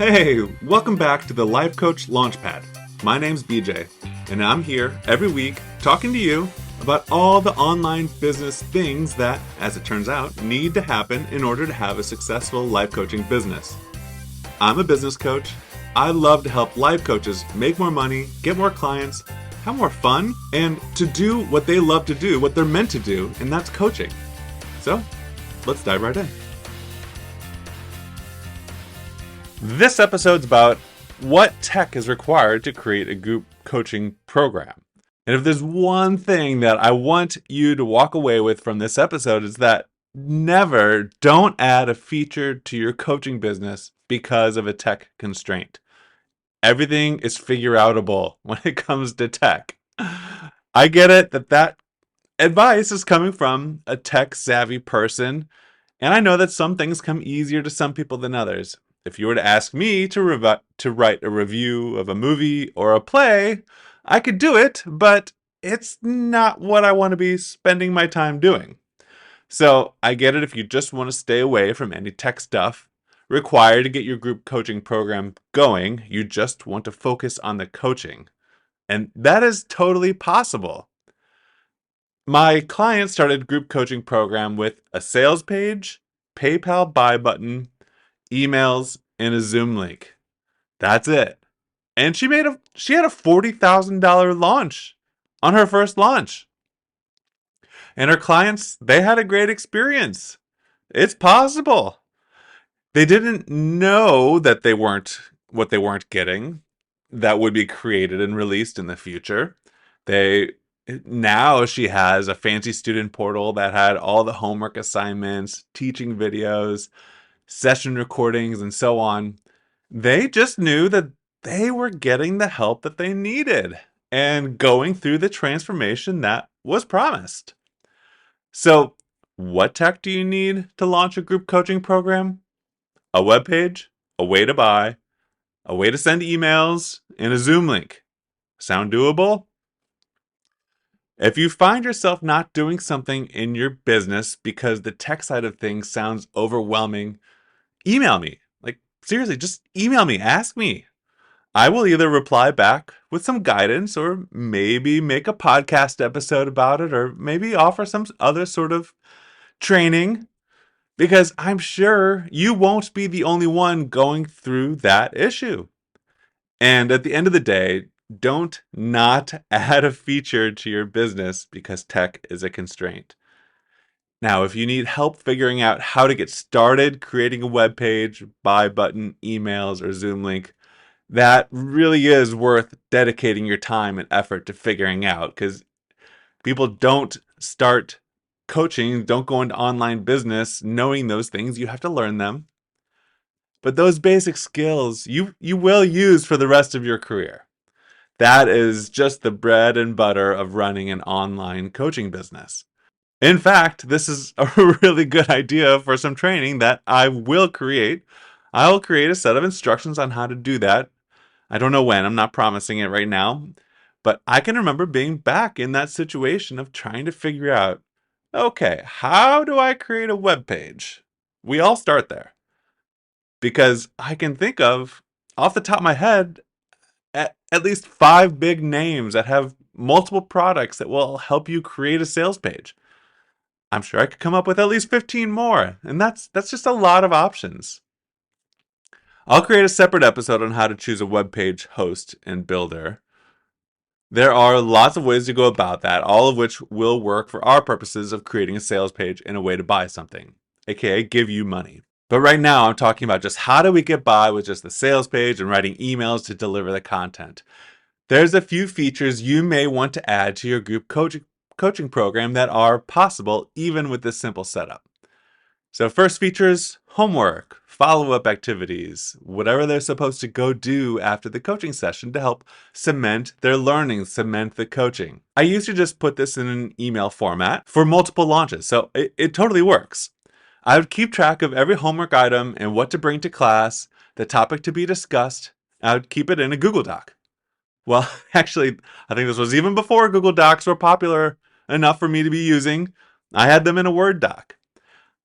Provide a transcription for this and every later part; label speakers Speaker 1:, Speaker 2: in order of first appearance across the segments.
Speaker 1: Hey, welcome back to the Life Coach Launchpad. My name's BJ, and I'm here every week talking to you about all the online business things that, as it turns out, need to happen in order to have a successful life coaching business. I'm a business coach. I love to help life coaches make more money, get more clients, have more fun, and to do what they love to do, what they're meant to do, and that's coaching. So, let's dive right in. This episode's about what tech is required to create a group coaching program. And if there's one thing that I want you to walk away with from this episode is that don't add a feature to your coaching business because of a tech constraint. Everything is figure outable when it comes to tech. I get it that advice is coming from a tech savvy person, and I know that some things come easier to some people than others. If you were to ask me to write a review of a movie or a play, I could do it, but it's not what I want to be spending my time doing. So I get it if you just want to stay away from any tech stuff required to get your group coaching program going. You just want to focus on the coaching. And that is totally possible. My client started a group coaching program with a sales page, PayPal buy button, emails, and a Zoom link. That's it. And she had a $40,000 launch on her first launch. And her clients, they had a great experience. It's possible. They didn't know that what they weren't getting that would be created and released in the future. Now she has a fancy student portal that had all the homework assignments, teaching videos, session recordings, and so on. They just knew that they were getting the help that they needed and going through the transformation that was promised. So, what tech do you need to launch a group coaching program? A web page, a way to buy, a way to send emails, and a Zoom link. Sound doable? If you find yourself not doing something in your business because the tech side of things sounds overwhelming, email me. Seriously, just email me. Ask me. I will either reply back with some guidance or maybe make a podcast episode about it or maybe offer some other sort of training because I'm sure you won't be the only one going through that issue. And at the end of the day, don't not add a feature to your business because tech is a constraint. Now, if you need help figuring out how to get started creating a web page, buy button, emails, or Zoom link, that really is worth dedicating your time and effort to figuring out because people don't start coaching, don't go into online business knowing those things. You have to learn them. But those basic skills you will use for the rest of your career. That is just the bread and butter of running an online coaching business. In fact, this is a really good idea for some training that I will create. I'll create a set of instructions on how to do that. I don't know when, I'm not promising it right now, but I can remember being back in that situation of trying to figure out, okay, how do I create a web page? We all start there because I can think of, off the top of my head, at least 5 big names that have multiple products that will help you create a sales page. I'm sure I could come up with at least 15 more, and that's just a lot of options. I'll create a separate episode on how to choose a web page host and builder. There are lots of ways to go about that, all of which will work for our purposes of creating a sales page and a way to buy something, aka give you money. But right now, I'm talking about just how do we get by with just the sales page and writing emails to deliver the content. There's a few features you may want to add to your group coaching program that are possible even with this simple setup. So first features, homework, follow-up activities, whatever they're supposed to go do after the coaching session to help cement their learning, cement the coaching. I used to just put this in an email format for multiple launches, so it totally works. I would keep track of every homework item and what to bring to class, the topic to be discussed. I would keep it in a Google Doc. Well, actually, I think this was even before Google Docs were popular enough for me to be using. I had them in a Word doc.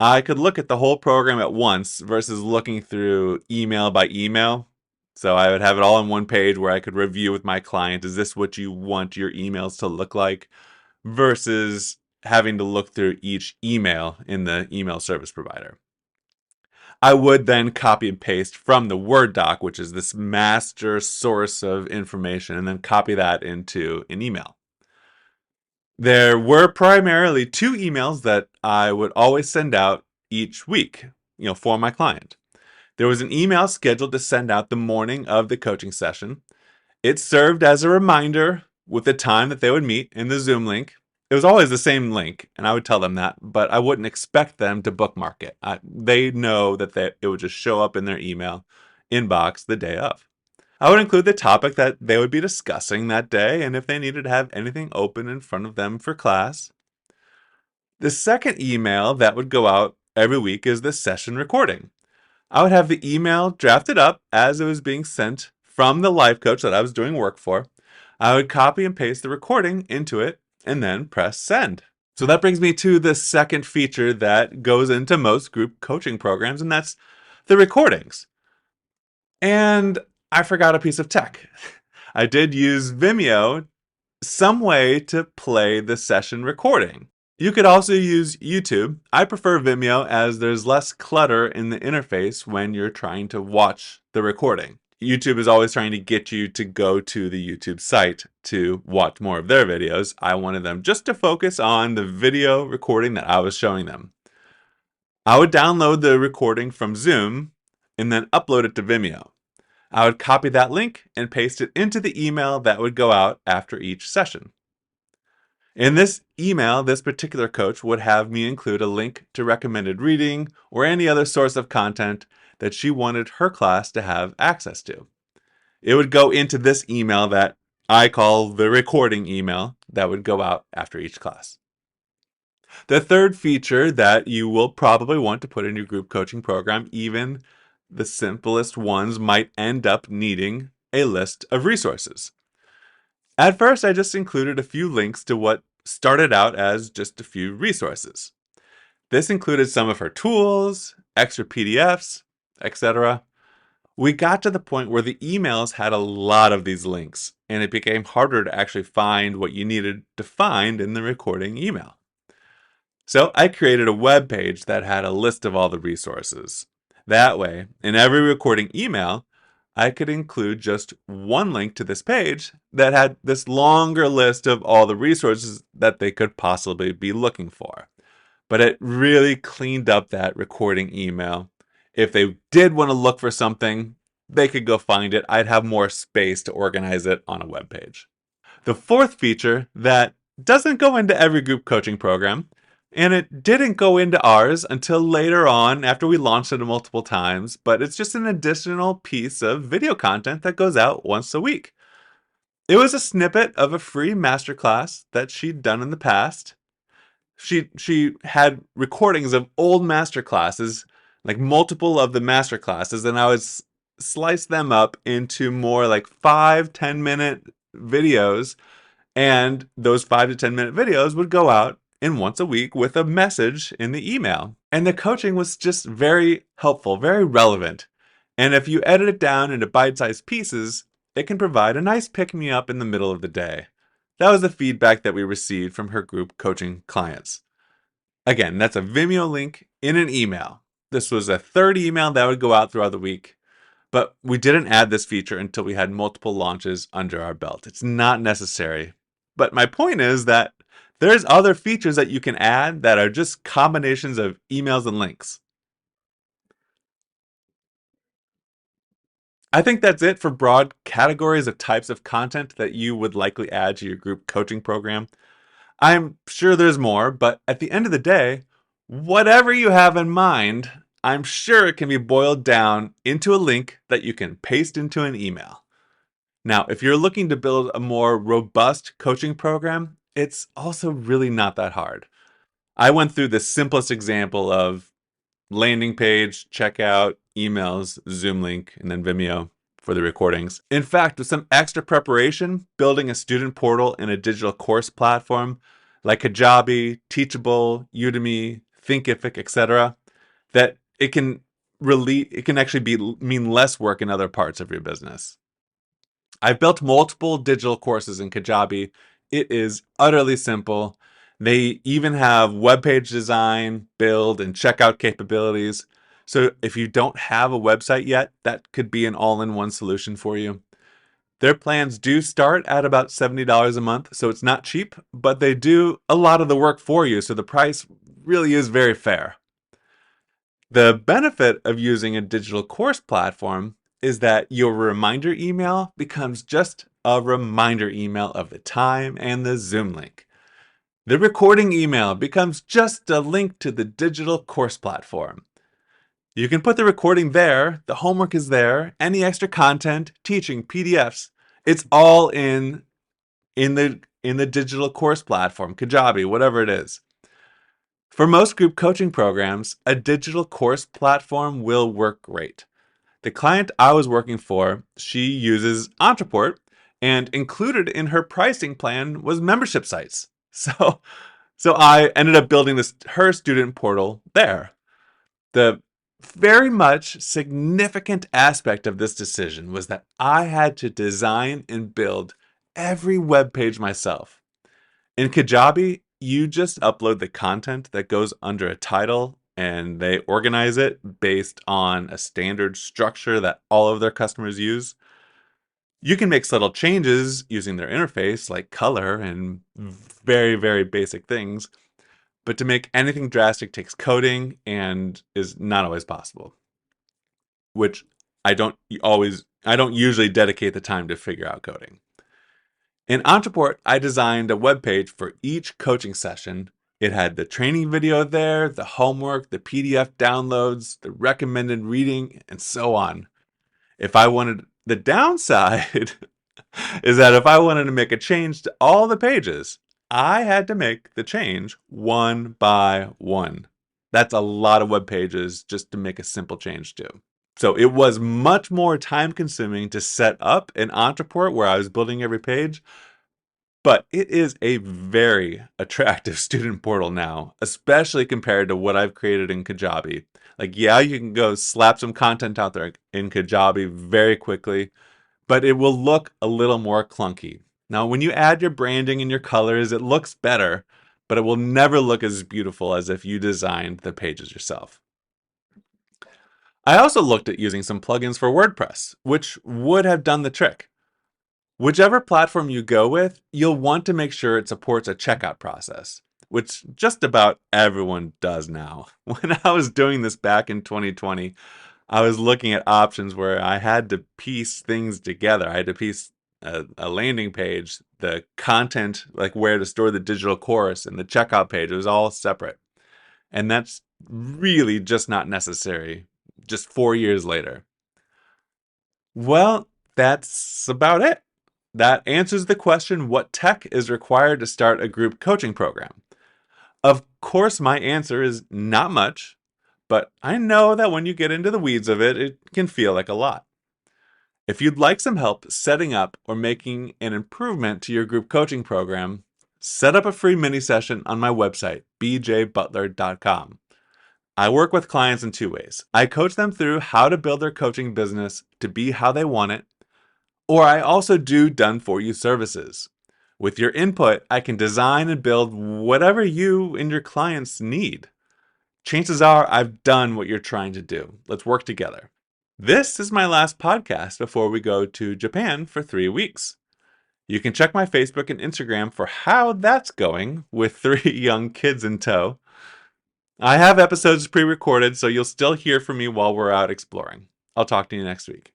Speaker 1: I could look at the whole program at once versus looking through email by email. So I would have it all on one page where I could review with my client. Is this what you want your emails to look like? Versus having to look through each email in the email service provider. I would then copy and paste from the Word doc, which is this master source of information, and then copy that into an email. There were primarily two emails that I would always send out each week, for my client. There was an email scheduled to send out the morning of the coaching session. It served as a reminder with the time that they would meet in the Zoom link. It was always the same link, and I would tell them that, but I wouldn't expect them to bookmark it. They know that it would just show up in their email inbox the day of. I would include the topic that they would be discussing that day and if they needed to have anything open in front of them for class. The second email that would go out every week is the session recording. I would have the email drafted up as it was being sent from the life coach that I was doing work for. I would copy and paste the recording into it and then press send. So that brings me to the second feature that goes into most group coaching programs, and that's the recordings. And I forgot a piece of tech. I did use Vimeo, some way to play the session recording. You could also use YouTube. I prefer Vimeo as there's less clutter in the interface when you're trying to watch the recording. YouTube is always trying to get you to go to the YouTube site to watch more of their videos. I wanted them just to focus on the video recording that I was showing them. I would download the recording from Zoom and then upload it to Vimeo. I would copy that link and paste it into the email that would go out after each session. In this email, this particular coach would have me include a link to recommended reading or any other source of content that she wanted her class to have access to. It would go into this email that I call the recording email that would go out after each class. The third feature that you will probably want to put in your group coaching program, even the simplest ones might end up needing a list of resources. At first, I just included a few links to what started out as just a few resources. This included some of her tools, extra PDFs, etc. We got to the point where the emails had a lot of these links, and it became harder to actually find what you needed to find in the recording email. So I created a web page that had a list of all the resources. That way, in every recording email, I could include just one link to this page that had this longer list of all the resources that they could possibly be looking for. But it really cleaned up that recording email. If they did want to look for something, they could go find it. I'd have more space to organize it on a web page. The fourth feature that doesn't go into every group coaching program, and it didn't go into ours until later on after we launched it multiple times, but it's just an additional piece of video content that goes out once a week. It was a snippet of a free masterclass that she'd done in the past. She had recordings of old masterclasses, like multiple of the masterclasses, and I would slice them up into more like 5-10 minute videos, and those 5 to 10 minute videos would go out in once a week with a message in the email. And the coaching was just very helpful, very relevant. And if you edit it down into bite-sized pieces, it can provide a nice pick-me-up in the middle of the day. That was the feedback that we received from her group coaching clients. Again, that's a Vimeo link in an email. This was a third email that would go out throughout the week, but we didn't add this feature until we had multiple launches under our belt. It's not necessary. But my point is that there's other features that you can add that are just combinations of emails and links. I think that's it for broad categories of types of content that you would likely add to your group coaching program. I'm sure there's more, but at the end of the day, whatever you have in mind, I'm sure it can be boiled down into a link that you can paste into an email. Now, if you're looking to build a more robust coaching program, it's also really not that hard. I went through the simplest example of landing page, checkout, emails, Zoom link, and then Vimeo for the recordings. In fact, with some extra preparation, building a student portal in a digital course platform like Kajabi, Teachable, Udemy, Thinkific, etc., that it can actually mean less work in other parts of your business. I've built multiple digital courses in Kajabi. It is utterly simple. They even have web page design, build, and checkout capabilities. So if you don't have a website yet, that could be an all-in-one solution for you. Their plans do start at about $70 a month, so it's not cheap, but they do a lot of the work for you, so the price really is very fair. The benefit of using a digital course platform is that your reminder email becomes just a reminder email of the time and the Zoom link. The recording email becomes just a link to the digital course platform. You can put the recording there, the homework is there, any extra content, teaching, PDFs, it's all in the digital course platform, Kajabi, whatever it is. For most group coaching programs, a digital course platform will work great. The client I was working for, she uses Entreport, and included in her pricing plan was membership sites. So I ended up building her student portal there. The very much significant aspect of this decision was that I had to design and build every web page myself. In Kajabi, you just upload the content that goes under a title and they organize it based on a standard structure that all of their customers use. You can make subtle changes using their interface, like color and very, very basic things. But to make anything drastic takes coding and is not always possible, which I don't usually dedicate the time to figure out coding. In Entreport, I designed a web page for each coaching session. It had the training video there, the homework, the PDF downloads, the recommended reading, and so on. The downside is that if I wanted to make a change to all the pages, I had to make the change one by one. That's a lot of web pages just to make a simple change to. So it was much more time consuming to set up an Entreport where I was building every page, but it is a very attractive student portal now, especially compared to what I've created in Kajabi. Like, yeah, you can go slap some content out there in Kajabi very quickly, but it will look a little more clunky. Now, when you add your branding and your colors, it looks better, but it will never look as beautiful as if you designed the pages yourself. I also looked at using some plugins for WordPress, which would have done the trick. Whichever platform you go with, you'll want to make sure it supports a checkout process, which just about everyone does now. When I was doing this back in 2020, I was looking at options where I had to piece things together. I had to piece a landing page, the content, like where to store the digital course, and the checkout page. It was all separate. And that's really just not necessary just 4 years later. Well, that's about it. That answers the question, what tech is required to start a group coaching program? Of course, my answer is not much, but I know that when you get into the weeds of it, it can feel like a lot. If you'd like some help setting up or making an improvement to your group coaching program, set up a free mini session on my website, bjbutler.com. I work with clients in two ways. I coach them through how to build their coaching business to be how they want it, or I also do done-for-you services. With your input, I can design and build whatever you and your clients need. Chances are I've done what you're trying to do. Let's work together. This is my last podcast before we go to Japan for 3 weeks. You can check my Facebook and Instagram for how that's going with 3 young kids in tow. I have episodes pre-recorded, so you'll still hear from me while we're out exploring. I'll talk to you next week.